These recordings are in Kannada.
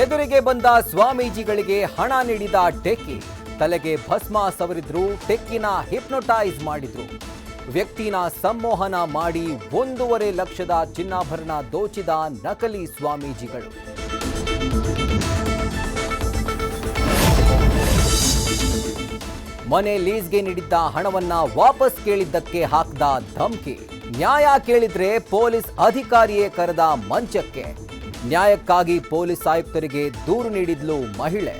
ಎದುರಿಗೆ ಬಂದ ಸ್ವಾಮೀಜಿಗಳಿಗೆ ಹಣ ನೀಡಿದ ಟೆಕ್ಕಿ ತಲೆಗೆ ಭಸ್ಮ ಸವರಿದ್ರು, ಟೆಕ್ಕಿನ ಹಿಪ್ನೋಟೈಸ್ ಮಾಡಿದ್ರು. ವ್ಯಕ್ತಿನ ಸಂಮೋಹನ ಮಾಡಿ 1.5 ಲಕ್ಷದ ಚಿನ್ನಾಭರಣ ದೋಚಿದ ನಕಲಿ ಸ್ವಾಮೀಜಿಗಳು. ಮನೆ ಲೀಸ್ಗೆ ನೀಡಿದ್ದ ಹಣವನ್ನ ವಾಪಸ್ ಕೇಳಿದ್ದಕ್ಕೆ ಹಾಕಿದ ಧಮಕಿ. ನ್ಯಾಯ ಕೇಳಿದ್ರೆ ಪೊಲೀಸ್ ಅಧಿಕಾರಿಯೇ ಕರೆದ ಮಂಚಕ್ಕೆ. ನ್ಯಾಯಕ್ಕಾಗಿ ಪೊಲೀಸ್ ಆಯುಕ್ತರಿಗೆ ದೂರು ನೀಡಿದ್ಲು ಮಹಿಳೆ.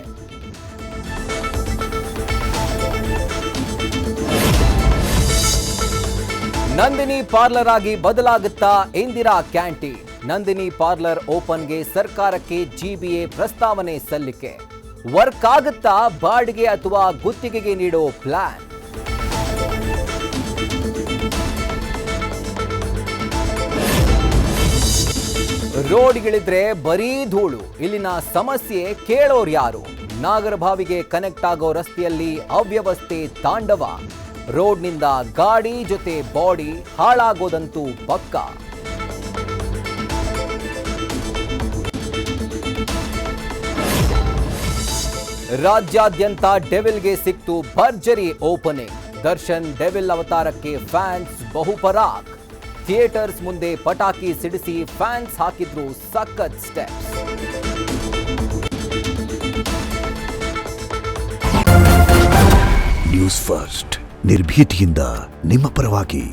ನಂದಿನಿ ಪಾರ್ಲರ್ ಆಗಿ ಬದಲಾಗುತ್ತಾ ಇಂದಿರಾ ಕ್ಯಾಂಟೀನ್. ನಂದಿನಿ ಪಾರ್ಲರ್ ಓಪನ್ಗೆ ಸರ್ಕಾರಕ್ಕೆ ಜಿಬಿಎ ಪ್ರಸ್ತಾವನೆ ಸಲ್ಲಿಕೆ. ವರ್ಕ್ ಆಗುತ್ತಾ ಬಾಡಿಗೆ ಅಥವಾ ಗುತ್ತಿಗೆಗೆ ನೀಡೋ ಪ್ಲಾನ್. ರೋಡ್ಗಿಳಿದ್ರೆ ಬರೀ ಧೂಳು. ಇಲ್ಲಿನ ಸಮಸ್ಯೆ ಕೇಳೋರು ಯಾರು? ನಾಗರಭಾವಿಗೆ ಕನೆಕ್ಟ್ ಆಗೋ ರಸ್ತೆಯಲ್ಲಿ ಅವ್ಯವಸ್ಥೆ ತಾಂಡವ. ರೋಡ್ನಿಂದ ಗಾಡಿ ಜೊತೆ ಬಾಡಿ ಹಾಳಾಗೋದಂತೂ ಪಕ್ಕಾ. ರಾಜ್ಯಾದ್ಯಂತ ಡೆವಿಲ್ಗೆ ಸಿಕ್ತು ಭರ್ಜರಿ ಓಪನಿಂಗ್. ದರ್ಶನ್ ಡೆವಿಲ್ ಅವತಾರಕ್ಕೆ ಫ್ಯಾನ್ಸ್ ಬಹುಪರಾಕ್. ಥಿಯೇಟರ್ಸ್ ಮುಂದೆ ಪಟಾಕಿ ಸಿಡಿಸಿ ಫ್ಯಾನ್ಸ್ ಹಾಕಿದ್ರು ಸಖತ್ ಸ್ಟೆಪ್ಸ್. ನ್ಯೂಸ್ ಫಸ್ಟ್ ನಿರ್ಭೀತಿಯಿಂದ ನಿಮ್ಮ ಪರವಾಗಿ.